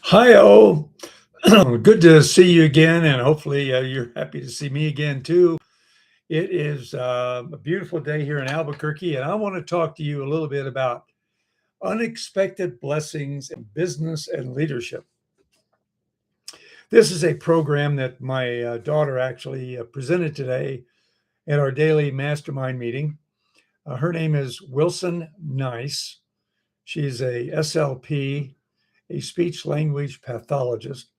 Hi-oh. Good to see you again, and hopefully you're happy to see me again too. It is a beautiful day here in Albuquerque, and I want to talk to you a little bit about unexpected blessings in business and leadership. This is a program that my daughter actually presented today at our daily mastermind meeting. Her name is Wilson Nice. She's a SLP, a speech language pathologist.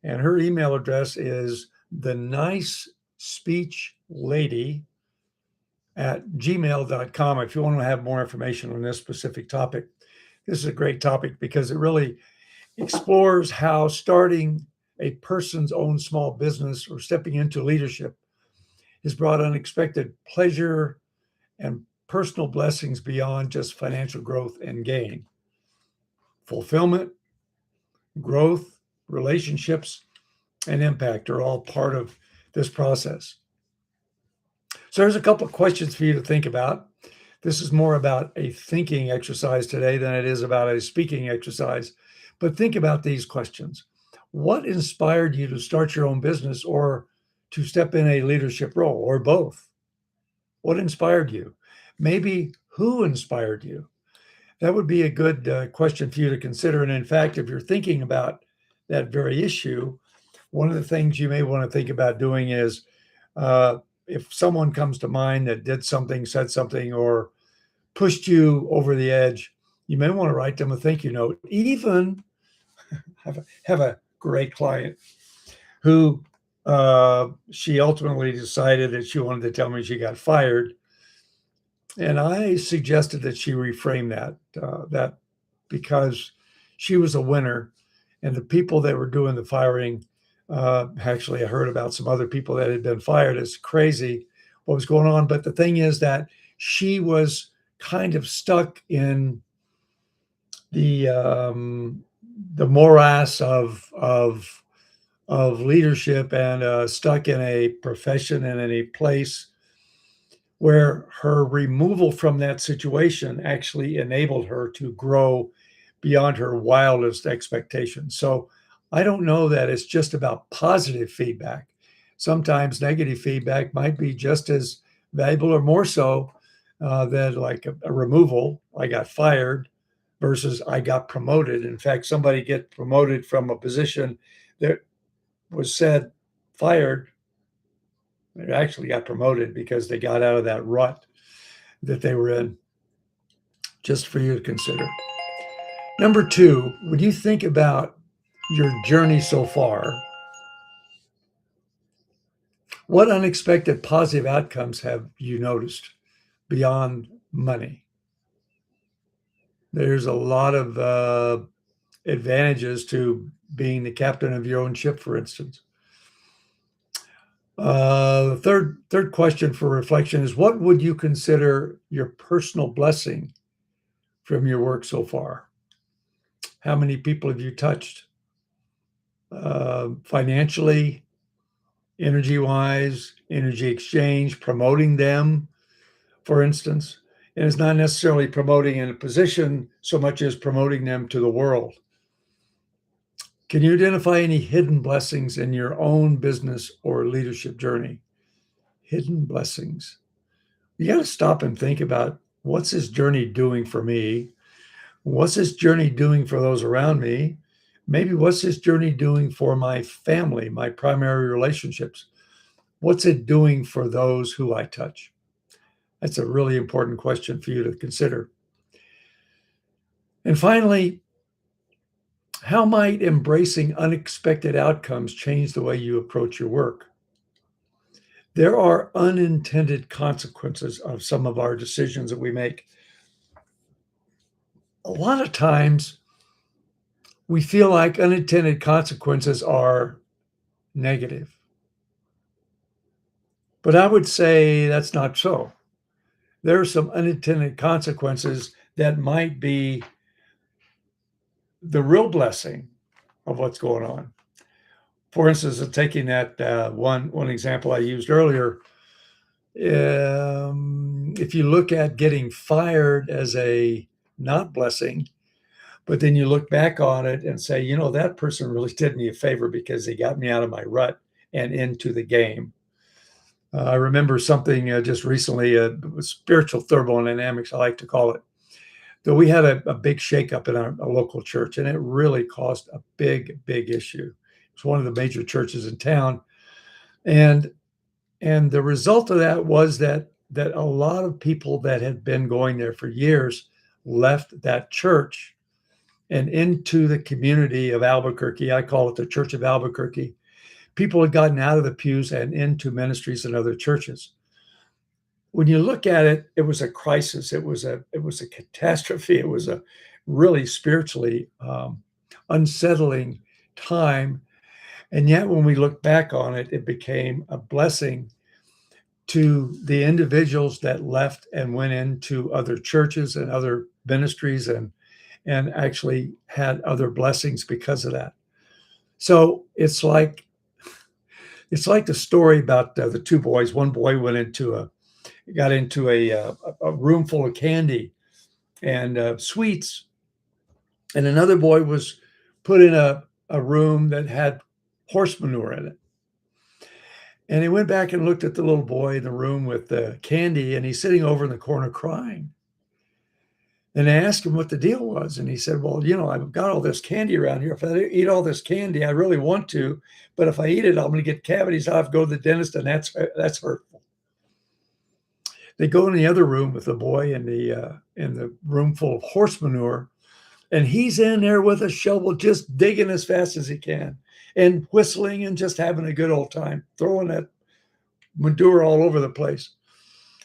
And her email address is the nice speech lady at gmail.com if you want to have more information on this specific topic. This is a great topic because it really explores how starting a person's own small business or stepping into leadership has brought unexpected pleasure and personal blessings beyond just financial growth and gain. Fulfillment, growth, relationships, and impact are all part of this process. So there's a couple of questions for you to think about. This is more about a thinking exercise today than it is about a speaking exercise. But think about these questions. What inspired you to start your own business or to step in a leadership role, or both? What inspired you? Maybe who inspired you? That would be a good question for you to consider. And in fact, if you're thinking about that very issue, one of the things you may want to think about doing is if someone comes to mind that did something, said something, or pushed you over the edge, you may want to write them a thank you note. Even have a great client who she ultimately decided that she wanted to tell me she got fired. And I suggested that she reframe that because she was a winner, and the people that were doing the firing, actually, I heard about some other people that had been fired. It's crazy what was going on. But the thing is that she was kind of stuck in the morass of leadership and stuck in a profession and in a place where her removal from that situation actually enabled her to grow beyond her wildest expectations. So I don't know that it's just about positive feedback. Sometimes negative feedback might be just as valuable or more so than like a removal. I got fired versus I got promoted. In fact, somebody get promoted from a position that was said fired. They actually got promoted because they got out of that rut that they were in. Just for you to consider. Number two, when you think about your journey so far, what unexpected positive outcomes have you noticed beyond money? There's a lot of advantages to being the captain of your own ship, for instance. The third question for reflection is, what would you consider your personal blessing from your work so far? How many people have you touched? Financially, energy-wise, energy exchange, promoting them, for instance. And it's not necessarily promoting in a position so much as promoting them to the world. Can you identify any hidden blessings in your own business or leadership journey? Hidden blessings. You got to stop and think about, what's this journey doing for me? What's this journey doing for those around me? Maybe what's this journey doing for my family, my primary relationships? What's it doing for those who I touch? That's a really important question for you to consider. And finally, how might embracing unexpected outcomes change the way you approach your work? There are unintended consequences of some of our decisions that we make. A lot of times, we feel like unintended consequences are negative. But I would say that's not so. There are some unintended consequences that might be the real blessing of what's going on. For instance, taking that one example I used earlier, if you look at getting fired as a not blessing, But then you look back on it and say, that person really did me a favor because they got me out of my rut and into the game. I remember something just recently, spiritual thermodynamics, I like to call it. That we had a big shakeup in a local church, and it really caused a big, big issue. It's one of the major churches in town, and the result of that was that a lot of people that had been going there for years left that church and into the community of Albuquerque. I call it the Church of Albuquerque. People had gotten out of the pews and into ministries in other churches. When you look at it, it was a crisis. It was a catastrophe. It was a really spiritually unsettling time. And yet, when we look back on it, it became a blessing to the individuals that left and went into other churches and other ministries and actually had other blessings because of that. So it's like the story about the two boys. One boy got into a room full of candy and sweets, and another boy was put in a room that had horse manure in it. And he went back and looked at the little boy in the room with the candy, and he's sitting over in the corner crying. And I asked him what the deal was, and he said, well, I've got all this candy around here. If I eat all this candy, I really want to, but if I eat it, I'm going to get cavities. I'll have to go to the dentist, and that's hurtful. They go in the other room with the boy in the room full of horse manure, and he's in there with a shovel just digging as fast as he can and whistling and just having a good old time, throwing that manure all over the place.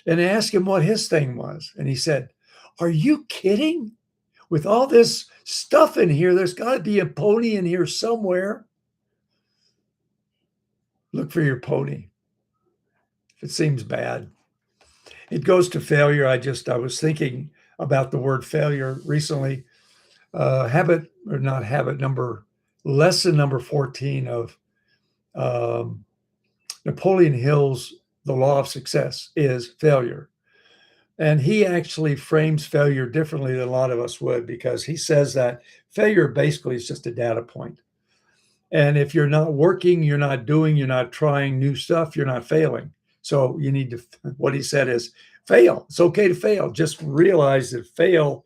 And I asked him what his thing was, and he said, are you kidding? With all this stuff in here, there's got to be a pony in here somewhere. Look for your pony if it seems bad. It goes to failure. I was thinking about the word failure recently. Lesson number 14 of Napoleon Hill's The Law of Success is failure. And he actually frames failure differently than a lot of us would, because he says that failure basically is just a data point. And if you're not working, you're not doing, you're not trying new stuff, you're not failing. So you need to, what he said is fail. It's okay to fail. Just realize that fail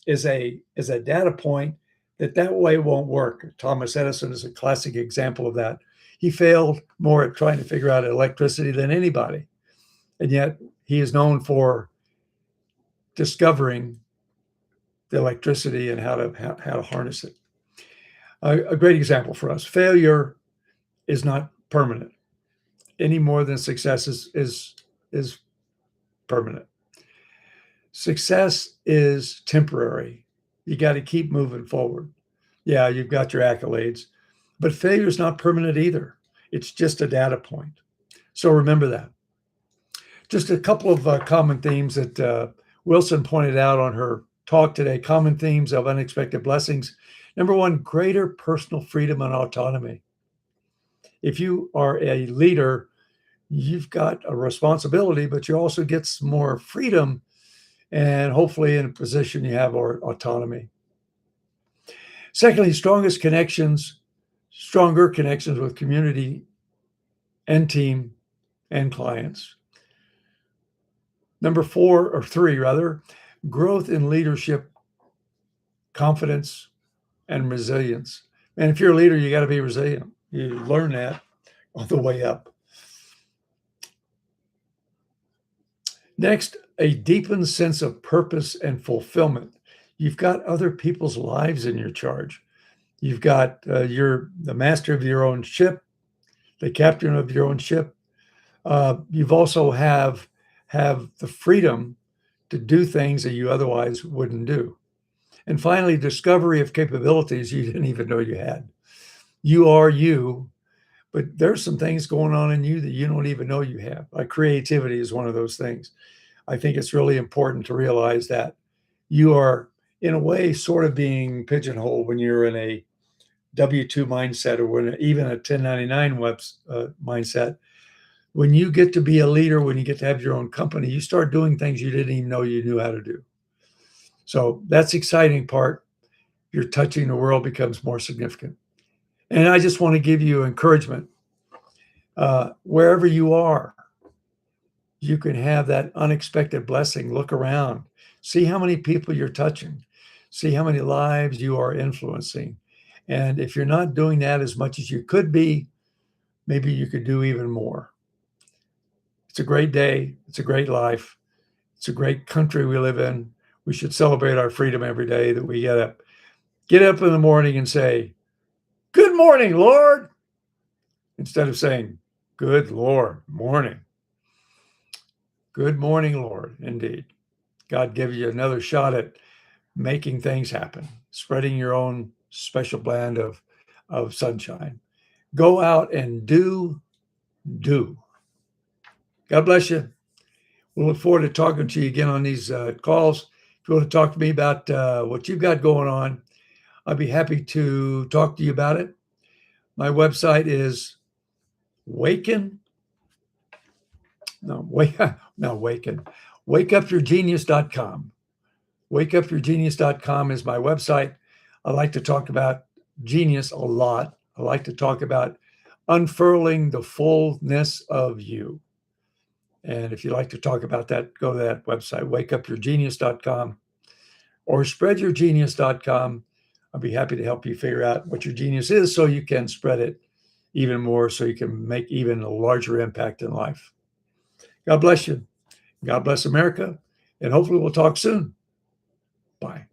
is a data point that way won't work. Thomas Edison is a classic example of that. He failed more at trying to figure out electricity than anybody. And yet he is known for discovering the electricity and how to harness it. A great example for us. Failure is not permanent any more than success is permanent. Success is temporary. You got to keep moving forward. Yeah, you've got your accolades, but failure is not permanent either. It's just a data point. So remember that. Just a couple of common themes that Wilson pointed out on her talk today. Common themes of unexpected blessings. Number one, greater personal freedom and autonomy. If you are a leader, you've got a responsibility, but you also get some more freedom, and hopefully in a position you have autonomy. Secondly, stronger connections with community and team and clients. Number three, growth in leadership, confidence, and resilience. And if you're a leader, you got to be resilient. You learn that on the way up. Next, a deepened sense of purpose and fulfillment. You've got other people's lives in your charge. You've got you're the master of your own ship, the captain of your own ship. You've also have the freedom to do things that you otherwise wouldn't do. And finally, discovery of capabilities you didn't even know you had. You are you, but there's some things going on in you that you don't even know you have. Like creativity is one of those things. I think it's really important to realize that you are, in a way, sort of being pigeonholed when you're in a W-2 mindset or when even a 1099 mindset. When you get to be a leader, when you get to have your own company, you start doing things you didn't even know you knew how to do. So that's the exciting part. you're touching the world becomes more significant. And I just want to give you encouragement. Wherever you are, you can have that unexpected blessing. Look around, see how many people you're touching, see how many lives you are influencing. And if you're not doing that as much as you could be, maybe you could do even more. It's a great day. It's a great life. It's a great country we live in. We should celebrate our freedom every day that we get up in the morning and say, "Good morning, Lord," instead of saying, "Good Lord, morning." Good morning, Lord. Indeed. God give you another shot at making things happen, spreading your own special blend of sunshine. Go out and do. God bless you. We'll look forward to talking to you again on these calls. If you want to talk to me about what you've got going on, I'd be happy to talk to you about it. My website is wakeupyourgenius.com. Wakeupyourgenius.com is my website. I like to talk about genius a lot. I like to talk about unfurling the fullness of you. And if you'd like to talk about that, go to that website, wakeupyourgenius.com or spreadyourgenius.com. I'll be happy to help you figure out what your genius is so you can spread it even more, so you can make even a larger impact in life. God bless you. God bless America. And hopefully we'll talk soon. Bye.